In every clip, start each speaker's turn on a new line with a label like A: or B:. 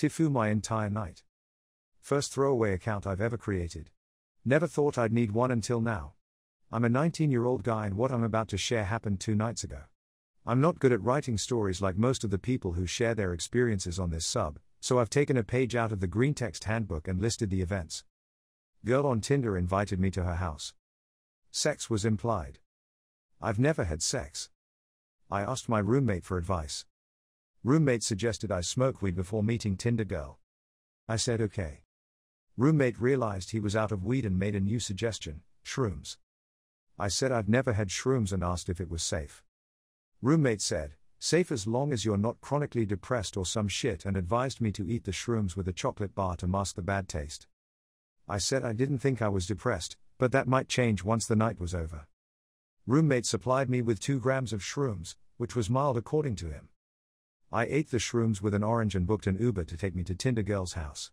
A: TIFU my entire night. First throwaway account I've ever created. Never thought I'd need one until now. I'm a 19-year-old guy and what I'm about to share happened 2 nights ago. I'm not good at writing stories like most of the people who share their experiences on this sub, so I've taken a page out of the green text handbook and listed the events. Girl on Tinder invited me to her house. Sex was implied. I've never had sex. I asked my roommate for advice. Roommate suggested I smoke weed before meeting Tinder girl. I said okay. Roommate realized he was out of weed and made a new suggestion, shrooms. I said I've never had shrooms and asked if it was safe. Roommate said, safe as long as you're not chronically depressed or some shit, and advised me to eat the shrooms with a chocolate bar to mask the bad taste. I said I didn't think I was depressed, but that might change once the night was over. Roommate supplied me with 2 grams of shrooms, which was mild according to him. I ate the shrooms with an orange and booked an Uber to take me to Tinder girl's house.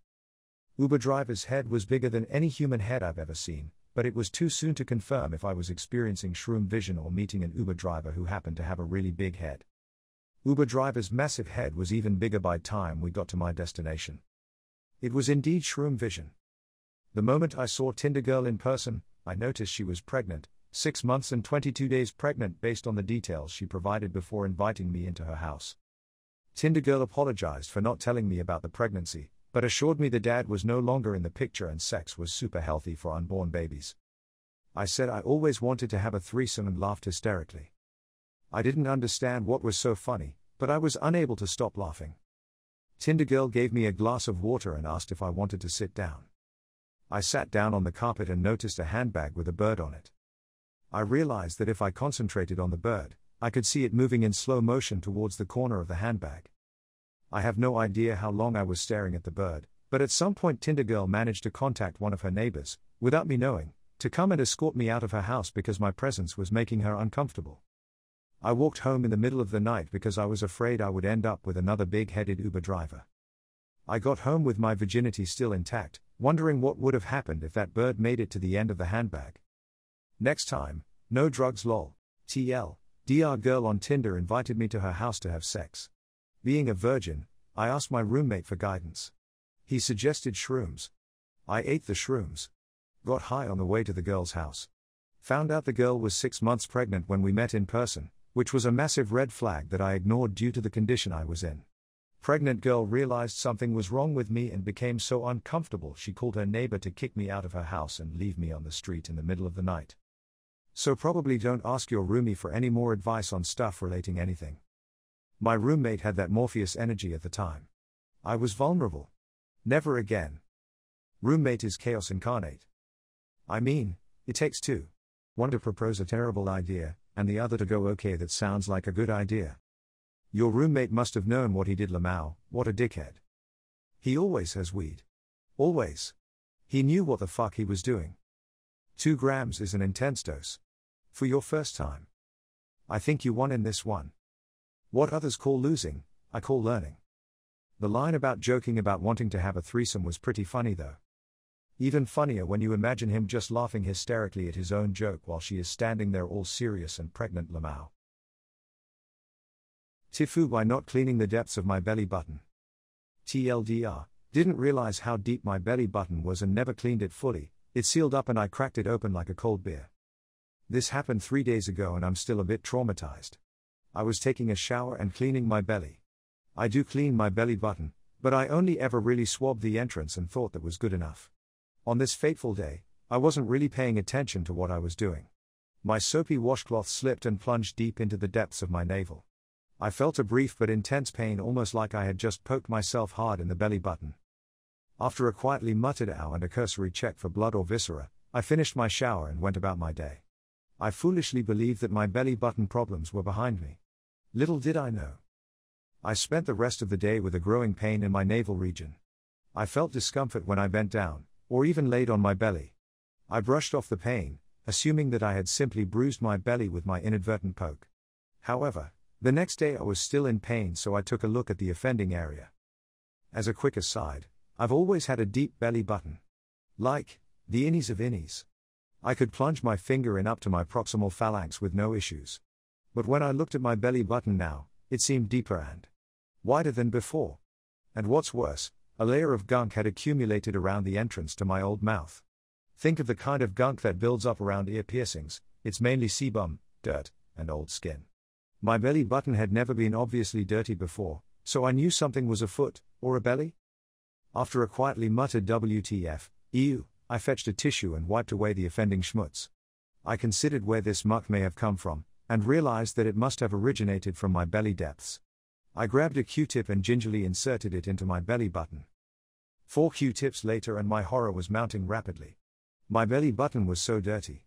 A: Uber driver's head was bigger than any human head I've ever seen, but it was too soon to confirm if I was experiencing shroom vision or meeting an Uber driver who happened to have a really big head. Uber driver's massive head was even bigger by time we got to my destination. It was indeed shroom vision. The moment I saw Tinder girl in person, I noticed she was pregnant, 6 months and 22 days pregnant based on the details she provided before inviting me into her house. Tinder girl apologized for not telling me about the pregnancy, but assured me the dad was no longer in the picture and sex was super healthy for unborn babies. I said I always wanted to have a threesome and laughed hysterically. I didn't understand what was so funny, but I was unable to stop laughing. Tinder girl gave me a glass of water and asked if I wanted to sit down. I sat down on the carpet and noticed a handbag with a bird on it. I realized that if I concentrated on the bird, I could see it moving in slow motion towards the corner of the handbag. I have no idea how long I was staring at the bird, but at some point Tinder girl managed to contact one of her neighbors, without me knowing, to come and escort me out of her house because my presence was making her uncomfortable. I walked home in the middle of the night because I was afraid I would end up with another big-headed Uber driver. I got home with my virginity still intact, wondering what would have happened if that bird made it to the end of the handbag. Next time, no drugs lol. TL. DR girl on Tinder invited me to her house to have sex. Being a virgin, I asked my roommate for guidance. He suggested shrooms. I ate the shrooms. Got high on the way to the girl's house. Found out the girl was 6 months pregnant when we met in person, which was a massive red flag that I ignored due to the condition I was in. Pregnant girl realized something was wrong with me and became so uncomfortable she called her neighbor to kick me out of her house and leave me on the street in the middle of the night. So probably don't ask your roomie for any more advice on stuff relating anything. My roommate had that Morpheus energy at the time. I was vulnerable. Never again. Roommate is chaos incarnate. I mean, it takes 2. One to propose a terrible idea, and the other to go okay that sounds like a good idea. Your roommate must have known what he did Lamau, what a dickhead. He always has weed. Always. He knew what the fuck he was doing. 2 grams is an intense dose. For your first time. I think you won in this one. What others call losing, I call learning. The line about joking about wanting to have a threesome was pretty funny though. Even funnier when you imagine him just laughing hysterically at his own joke while she is standing there all serious and pregnant Lamau. TIFU by not cleaning the depths of my belly button. TLDR, didn't realize how deep my belly button was and never cleaned it fully, it sealed up and I cracked it open like a cold beer. This happened 3 days ago and I'm still a bit traumatized. I was taking a shower and cleaning my belly. I do clean my belly button, but I only ever really swabbed the entrance and thought that was good enough. On this fateful day, I wasn't really paying attention to what I was doing. My soapy washcloth slipped and plunged deep into the depths of my navel. I felt a brief but intense pain, almost like I had just poked myself hard in the belly button. After a quietly muttered ow and a cursory check for blood or viscera, I finished my shower and went about my day. I foolishly believed that my belly button problems were behind me. Little did I know. I spent the rest of the day with a growing pain in my navel region. I felt discomfort when I bent down, or even laid on my belly. I brushed off the pain, assuming that I had simply bruised my belly with my inadvertent poke. However, the next day I was still in pain, so I took a look at the offending area. As a quick aside, I've always had a deep belly button. Like, the innies of innies. I could plunge my finger in up to my proximal phalanx with no issues. But when I looked at my belly button now, it seemed deeper and wider than before. And what's worse, a layer of gunk had accumulated around the entrance to my old mouth. Think of the kind of gunk that builds up around ear piercings. It's mainly sebum, dirt, and old skin. My belly button had never been obviously dirty before, so I knew something was afoot, or a belly. After a quietly muttered WTF, ew, I fetched a tissue and wiped away the offending schmutz. I considered where this muck may have come from, and realized that it must have originated from my belly depths. I grabbed a Q-tip and gingerly inserted it into my belly button. 4 Q-tips later and my horror was mounting rapidly. My belly button was so dirty.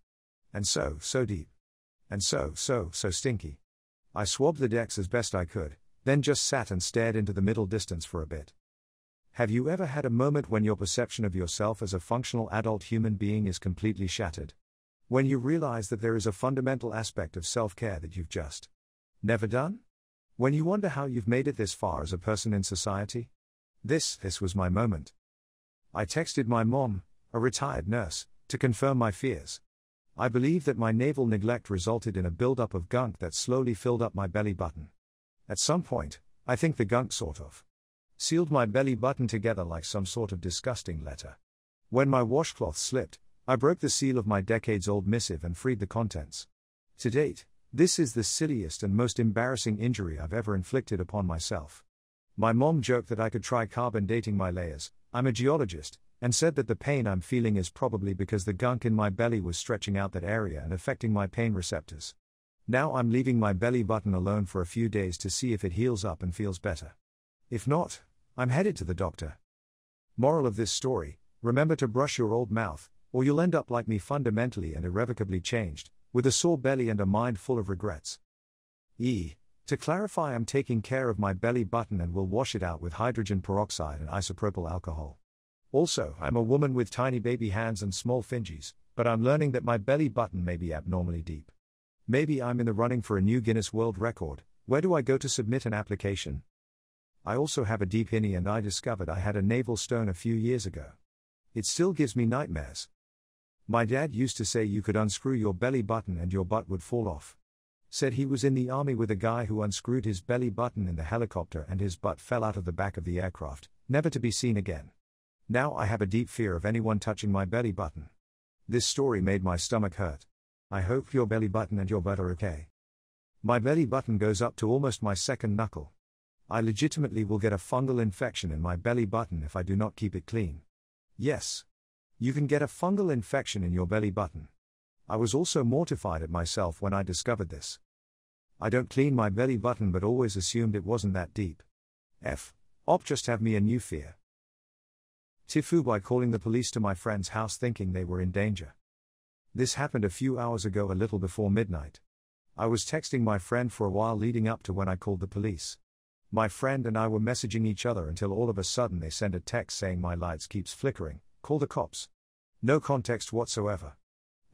A: And so deep. And so stinky. I swabbed the decks as best I could, then just sat and stared into the middle distance for a bit. Have you ever had a moment when your perception of yourself as a functional adult human being is completely shattered? When you realize that there is a fundamental aspect of self-care that you've just never done? When you wonder how you've made it this far as a person in society? This was my moment. I texted my mom, a retired nurse, to confirm my fears. I believe that my naval neglect resulted in a buildup of gunk that slowly filled up my belly button. At some point, I think the gunk sort of sealed my belly button together like some sort of disgusting letter. When my washcloth slipped, I broke the seal of my decades-old missive and freed the contents. To date, this is the silliest and most embarrassing injury I've ever inflicted upon myself. My mom joked that I could try carbon dating my layers, I'm a geologist, and said that the pain I'm feeling is probably because the gunk in my belly was stretching out that area and affecting my pain receptors. Now I'm leaving my belly button alone for a few days to see if it heals up and feels better. If not, I'm headed to the doctor. Moral of this story, remember to brush your old mouth, or you'll end up like me, fundamentally and irrevocably changed, with a sore belly and a mind full of regrets. To clarify, I'm taking care of my belly button and will wash it out with hydrogen peroxide and isopropyl alcohol. Also, I'm a woman with tiny baby hands and small fingies, but I'm learning that my belly button may be abnormally deep. Maybe I'm in the running for a new Guinness World Record. Where do I go to submit an application? I also have a deep innie and I discovered I had a navel stone a few years ago. It still gives me nightmares. My dad used to say you could unscrew your belly button and your butt would fall off. Said he was in the army with a guy who unscrewed his belly button in the helicopter and his butt fell out of the back of the aircraft, never to be seen again. Now I have a deep fear of anyone touching my belly button. This story made my stomach hurt. I hope your belly button and your butt are okay. My belly button goes up to almost my second knuckle. I legitimately will get a fungal infection in my belly button if I do not keep it clean. Yes. You can get a fungal infection in your belly button. I was also mortified at myself when I discovered this. I don't clean my belly button but always assumed it wasn't that deep. Just have me a new fear. TIFU by calling the police to my friend's house thinking they were in danger. This happened a few hours ago, a little before midnight. I was texting my friend for a while leading up to when I called the police. My friend and I were messaging each other until all of a sudden they send a text saying my lights keeps flickering, call the cops. No context whatsoever.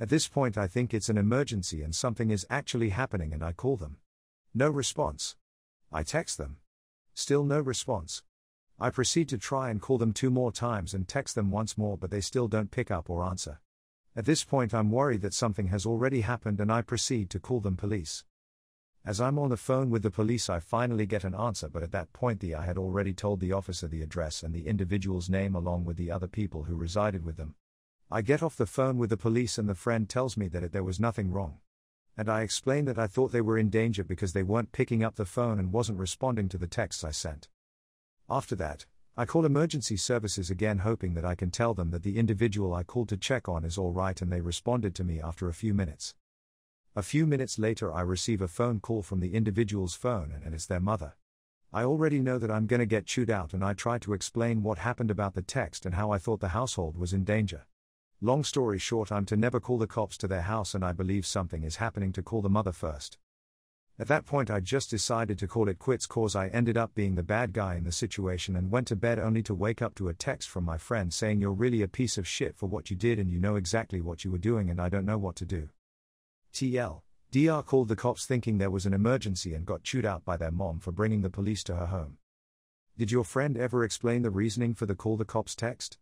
A: At this point I think it's an emergency and something is actually happening and I call them. No response. I text them. Still no response. I proceed to try and call them 2 more times and text them once more but they still don't pick up or answer. At this point I'm worried that something has already happened and I proceed to call them police. As I'm on the phone with the police I finally get an answer, but at that point I had already told the officer the address and the individual's name along with the other people who resided with them. I get off the phone with the police and the friend tells me that there was nothing wrong. And I explain that I thought they were in danger because they weren't picking up the phone and wasn't responding to the texts I sent. After that, I call emergency services again hoping that I can tell them that the individual I called to check on is all right, and they responded to me after a few minutes. A few minutes later I receive a phone call from the individual's phone and it's their mother. I already know that I'm gonna get chewed out and I try to explain what happened about the text and how I thought the household was in danger. Long story short, I'm to never call the cops to their house and I believe something is happening to call the mother first. At that point I just decided to call it quits cause I ended up being the bad guy in the situation and went to bed only to wake up to a text from my friend saying you're really a piece of shit for what you did and you know exactly what you were doing and I don't know what to do. DR called the cops thinking there was an emergency and got chewed out by their mom for bringing the police to her home. Did your friend ever explain the reasoning for the call the cops text?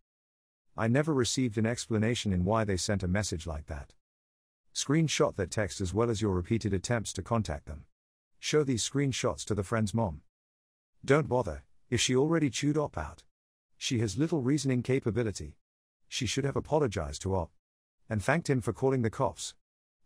A: I never received an explanation in why they sent a message like that. Screenshot that text as well as your repeated attempts to contact them. Show these screenshots to the friend's mom. Don't bother, If she already chewed Op out. She has little reasoning capability. She should have apologized to Op. And thanked him for calling the cops.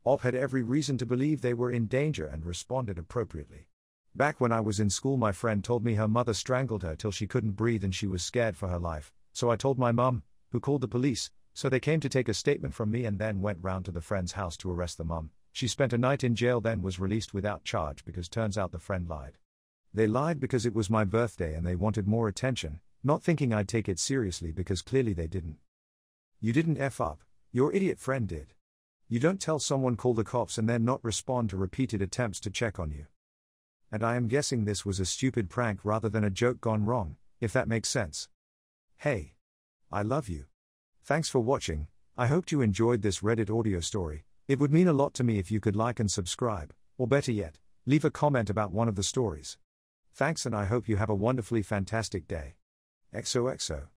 A: Op had every reason to believe they were in danger and responded appropriately. Back when I was in school, my friend told me her mother strangled her till she couldn't breathe and she was scared for her life, so I told my mum, who called the police, so they came to take a statement from me and then went round to the friend's house to arrest the mum. She spent a night in jail, then was released without charge because turns out the friend lied. They lied because it was my birthday and they wanted more attention, not thinking I'd take it seriously because clearly they didn't. You didn't F up, your idiot friend did. You don't tell someone call the cops and then not respond to repeated attempts to check on you. And I am guessing this was a stupid prank rather than a joke gone wrong, if that makes sense. Hey. I love you. Thanks for watching. I hoped you enjoyed this Reddit audio story. It would mean a lot to me if you could like and subscribe, or better yet, leave a comment about one of the stories. Thanks, and I hope you have a wonderfully fantastic day. XOXO.